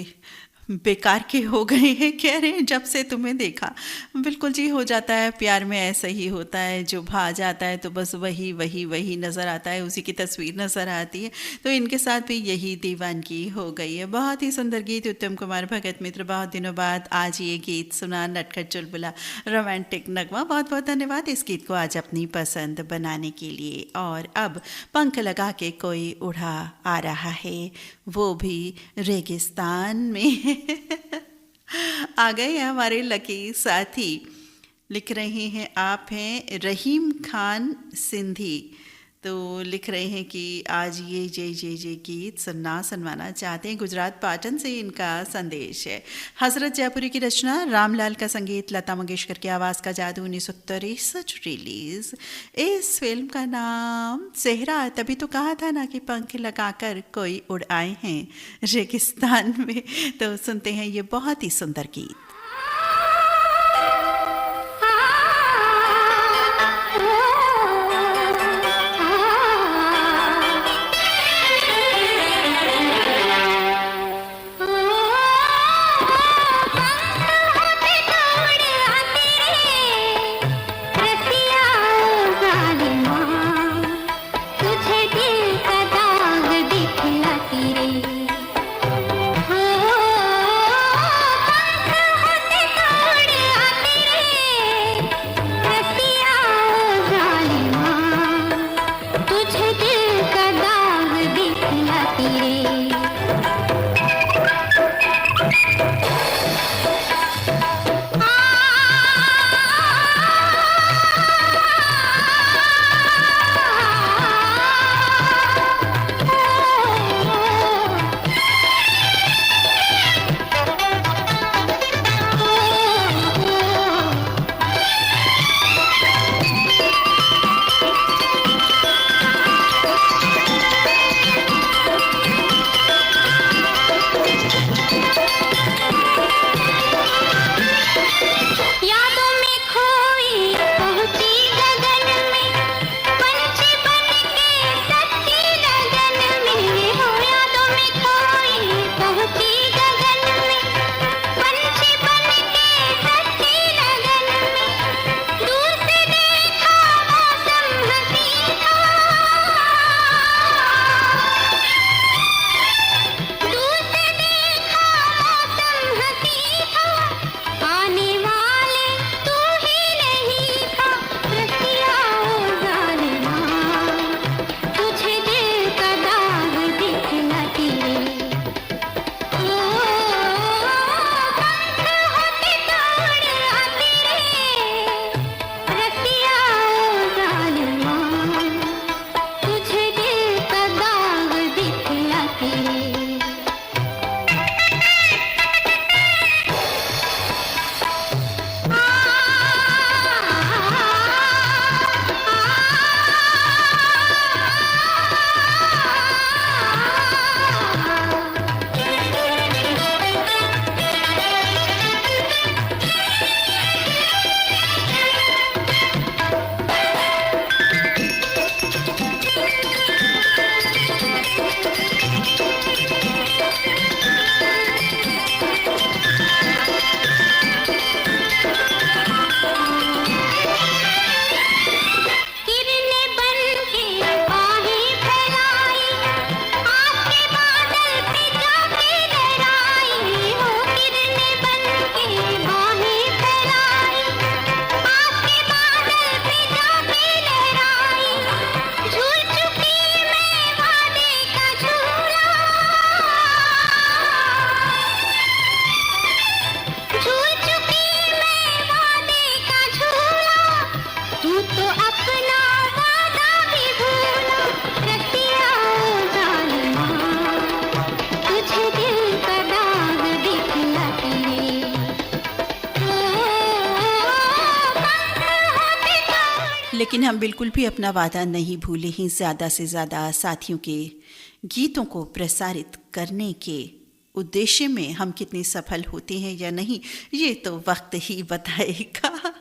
बेकार के हो गए हैं, कह रहे हैं जब से तुम्हें देखा। बिल्कुल जी, हो जाता है, प्यार में ऐसा ही होता है, जो भा जाता है तो बस वही वही वही नज़र आता है, उसी की तस्वीर नज़र आती है। तो इनके साथ भी यही दीवानगी हो गई है। बहुत ही सुंदर गीत उत्तम कुमार भगत मित्र, बहुत दिनों बाद आज ये गीत सुना, नटखट चुलबुला रोमांटिक नगमा। बहुत बहुत धन्यवाद इस गीत को आज अपनी पसंद बनाने के लिए। और अब पंख लगा के कोई उड़ा आ रहा है, वो भी रेगिस्तान में। आ गए हैं हमारे लकी साथी, लिख रहे हैं आप हैं रहीम खान सिंधी तो लिख रहे हैं कि आज ये जय जय जय गीत सुनवाना चाहते हैं। गुजरात पाटन से इनका संदेश है। हजरत जयपुरी की रचना, रामलाल का संगीत, लता मंगेशकर की आवाज़ का जादू, 1963 रिलीज। इस फिल्म का नाम सेहरा। तभी तो कहा था ना कि पंख लगाकर कोई उड़ आए हैं रेगिस्तान में। तो सुनते हैं ये बहुत ही सुंदर गीत। लेकिन हम बिल्कुल भी अपना वादा नहीं भूले हैं ज़्यादा से ज़्यादा साथियों के गीतों को प्रसारित करने के उद्देश्य में हम कितने सफल होते हैं या नहीं, ये तो वक्त ही बताएगा।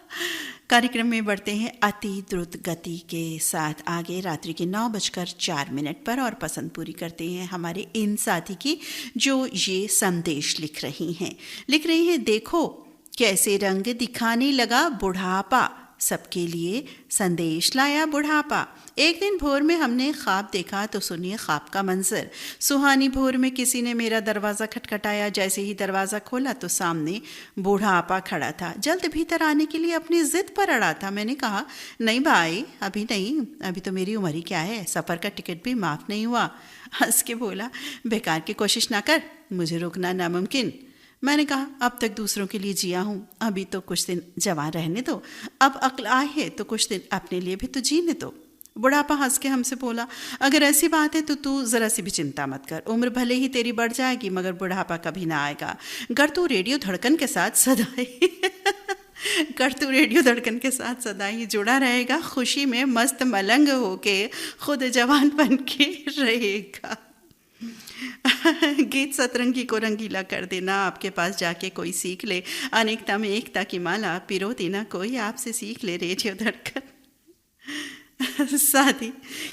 कार्यक्रम में बढ़ते हैं अति द्रुत गति के साथ आगे रात्रि के 9:04 पर और पसंद पूरी करते हैं हमारे इन साथी की जो ये संदेश लिख रही हैं। देखो कैसे रंग दिखाने लगा बुढ़ापा, सबके लिए संदेश लाया बुढ़ापा। एक दिन भोर में हमने ख्वाब देखा तो सुनिए ख्वाब का मंजर। सुहानी भोर में किसी ने मेरा दरवाज़ा खटखटाया। जैसे ही दरवाज़ा खोला तो सामने बुढ़ापा खड़ा था। जल्द भीतर आने के लिए अपनी ज़िद पर अड़ा था। मैंने कहा नहीं भाई, अभी नहीं, अभी तो मेरी उम्र ही क्या है, सफ़र का टिकट भी माफ़ नहीं हुआ। हंस के बोला बेकार की कोशिश ना कर, मुझे रोकना नामुमकिन। मैंने कहा अब तक दूसरों के लिए जिया हूँ, अभी तो कुछ दिन जवान रहने दो, अब अक्ल आए है तो कुछ दिन अपने लिए भी तो जीने दो। बुढ़ापा हंस के हमसे बोला, अगर ऐसी बात है तो तू ज़रा सी भी चिंता मत कर। उम्र भले ही तेरी बढ़ जाएगी मगर बुढ़ापा कभी ना आएगा। गर तू रेडियो धड़कन के साथ सदा ही जुड़ा रहेगा, खुशी में मस्त मलंग होके खुद जवान बन के रहेगा। गीत सतरंगी को रंगीला कर देना, आपके पास जाके कोई सीख ले, अनेकता में एकता की माला पिरो देना कोई आपसे सीख ले, रेडियो धड़कन। साथी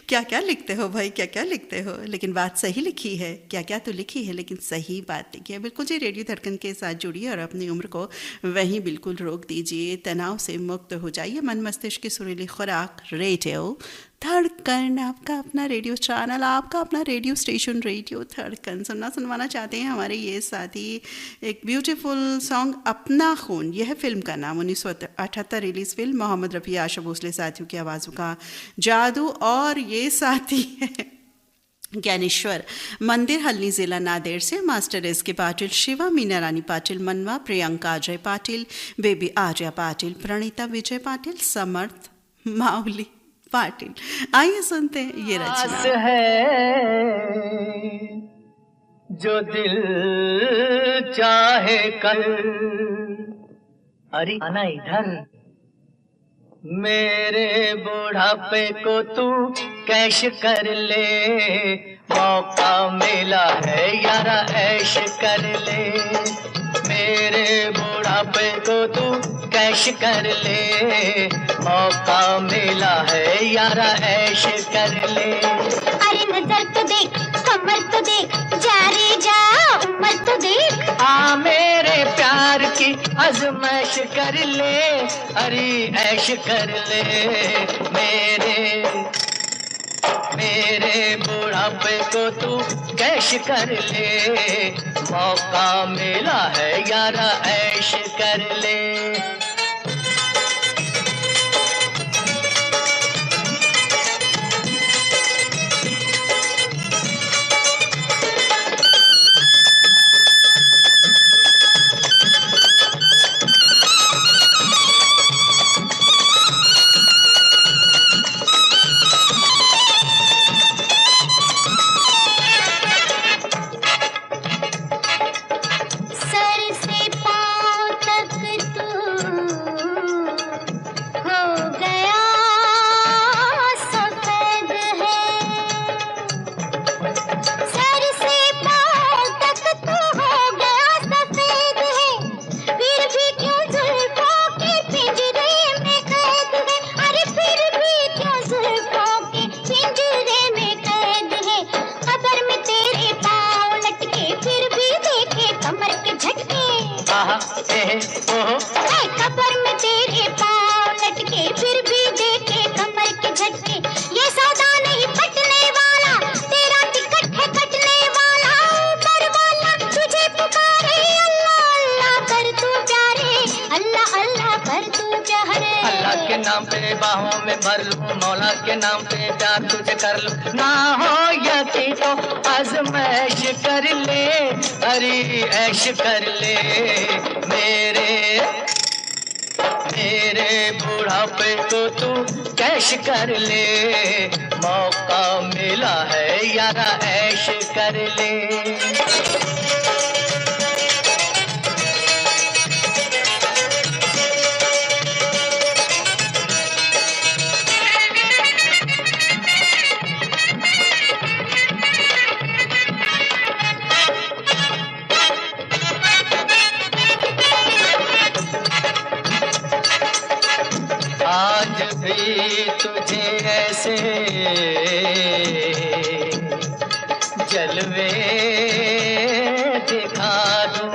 क्या क्या लिखते हो भाई, क्या क्या लिखते हो, लेकिन बात सही लिखी है। क्या क्या तो लिखी है लेकिन सही बात लिखी है। बिल्कुल जी, रेडियो धड़कन के साथ जुड़िए और अपनी उम्र को वहीं बिल्कुल रोक दीजिए। तनाव से मुक्त हो जाइए। मन मस्तिष्क की सुरीली खुराक रेडियो धड़कन, आपका अपना रेडियो चैनल, आपका अपना रेडियो स्टेशन रेडियो धड़कन। सुनवाना चाहते हैं हमारे ये साथी एक ब्यूटीफुल सॉन्ग अपना खून। यह फिल्म का नाम 1978 रिलीज फिल्म, मोहम्मद रफ़ी, आशा भोसले साथियों की आवाज़ों का जादू। और ये साथी है ज्ञानेश्वर, मंदिर हल्ली जिला नांदेड़ से। मास्टर एस के पाटिल, शिवा, मीना रानी पाटिल, मनवा, प्रियंका अजय पाटिल, बेबी आर्या पाटिल, प्रणीता विजय पाटिल, समर्थ माउली पाटिल। आइए सुनते हैं ये रचना। है जो दिल चाहे कर, अरे आना इधर, मेरे बुढ़ापे को तू कैश कर ले, मौका मिला है यारा ऐश कर ले। मेरे बुढ़ापे को तू कैश कर ले, मौका मिला है यारा ऐश कर ले। अरे नजर तो देख, कमर तो देख, जा रे जा, उम्र तो देख। आ मेरे प्यार की आजमाइश कर ले, अरे ऐश कर ले। मेरे बुढ़ापे को तू कैश कर ले, मौका मिला है यारा ऐश कर ले। कबर में तेरे पाँव लटके, फिर भी देखे कमर के झटके। ये सौदा नहीं पटने वाला, तेरा टिकट है कटने वाला। ऊपर वाला तुझे पुकारे, अल्लाह अल्लाह कर तू प्यारे, अल्लाह अल्लाह कर तू प्यारे। अल्लाह के नाम पे बाहों में भर लूं, मौला के नाम पे प्यार तुझे कर लूं। ना हो यकीन तो आजमाइश कर ले, अरे ऐश कर ले। मेरे बुढ़ापे को तू कैश कर ले, मौका मिला है यारा ऐश कर ले। आज भी तुझे ऐसे जलवे दिखा दूं,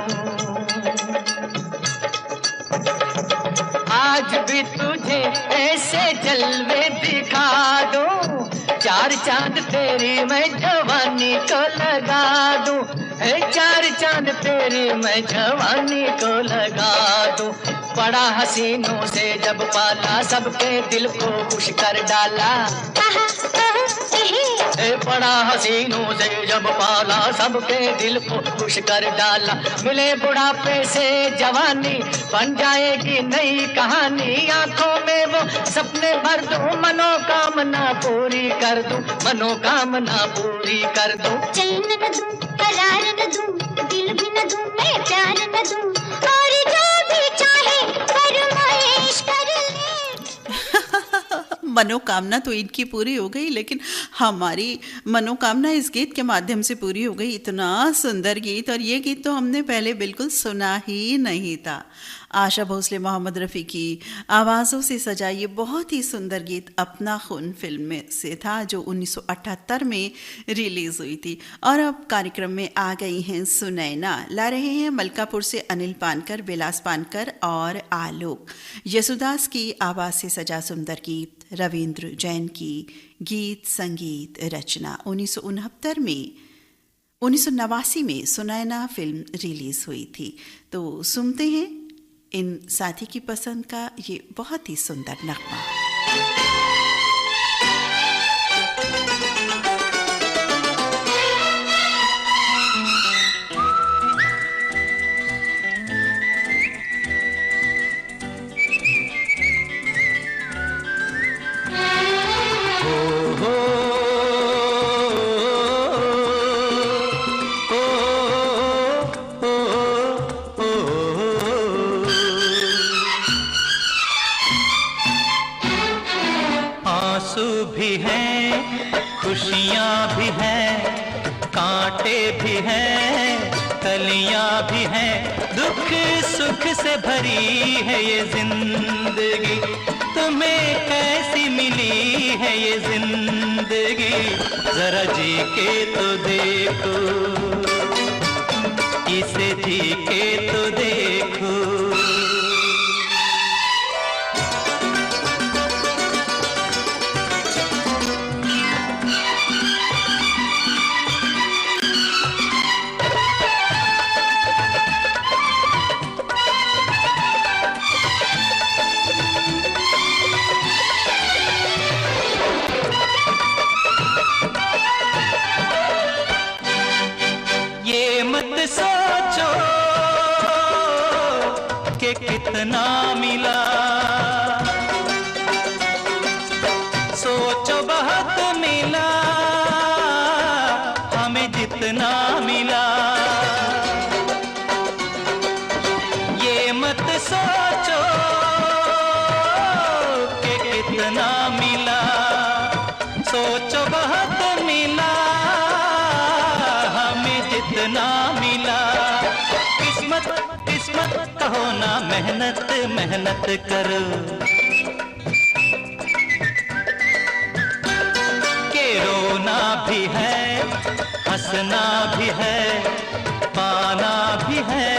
आज भी तुझे ऐसे जलवे दिखा दूं। चार चांद तेरी मैं जवानी को लगा दूं, चार चांद तेरी मैं जवानी को लगा दूं। बड़ा हसीनों से जब पाला, सबके दिल को खुश कर डाला। ए बड़ा हसीनों से जब पाला, सबके दिल को खुश कर डाला। मिले बुढ़ापे से जवानी, बन जाएगी नई कहानी। आंखों में वो सपने भर दूं, मनोकामना पूरी कर दूं, मनोकामना पूरी कर दूं। चैन न दूं, करार न दूं, दिल भी न दूं, मैं प्यार न दूं, और जो भी चाहे फरमाइश कर ले। मनोकामना तो इनकी पूरी हो गई, लेकिन हमारी मनोकामना इस गीत के माध्यम से पूरी हो गई। इतना सुंदर गीत, और ये गीत तो हमने पहले बिल्कुल सुना ही नहीं था। आशा भोसले, मोहम्मद रफ़ी की आवाज़ों से सजा ये बहुत ही सुंदर गीत अपना खून फिल्म में से था, जो 1978 में रिलीज़ हुई थी। और अब कार्यक्रम में आ गई हैं सुनैना। ला रहे हैं मलकापुर से अनिल पानकर, बिलास पानकर और आलोक। यसुदास की आवाज़ से सजा सुंदर गीत, रविंद्र जैन की गीत संगीत रचना। 1989 में सुनैना फिल्म रिलीज़ हुई थी। तो सुनते हैं इन साथी की पसंद का ये बहुत ही सुंदर नगमा। खुशियाँ भी हैं, कांटे भी हैं, कलियाँ भी हैं, दुख सुख से भरी है ये जिंदगी। तुम्हें कैसी मिली है ये जिंदगी, जरा जी के तो देखो, इसे जी के तो देखो। सोचो कि कितना मिला, सोचो बहुत मिला, हमें जितना मिला। ये मत सोचो कि कितना मिला, सोचो बहुत मिला, हमें जितना मिला। किस्मत किस्मत कहो ना, मेहनत मेहनत करो, के रोना भी है, हंसना भी है, पाना भी है,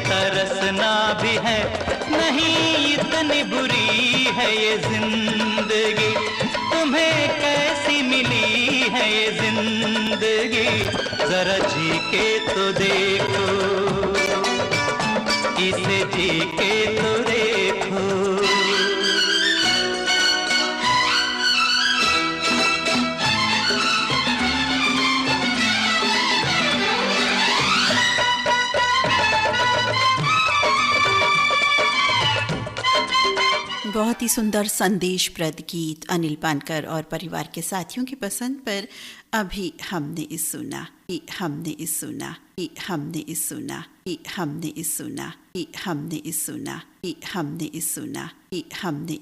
तरसना भी है। नहीं इतनी बुरी है ये जिंदगी, तुम्हें कैसी मिली है ये जिंदगी, जरा जी के तो देखो, इसे जी के तो देखो। बहुत ही सुंदर संदेशप्रद गीत अनिल पानकर और परिवार के साथियों की पसंद पर अभी हमने इस सुना, हमने इस सुना, हमने इस सुना, हमने इस सुना, हमने इस सुना, हमने इस सुना, हमने इस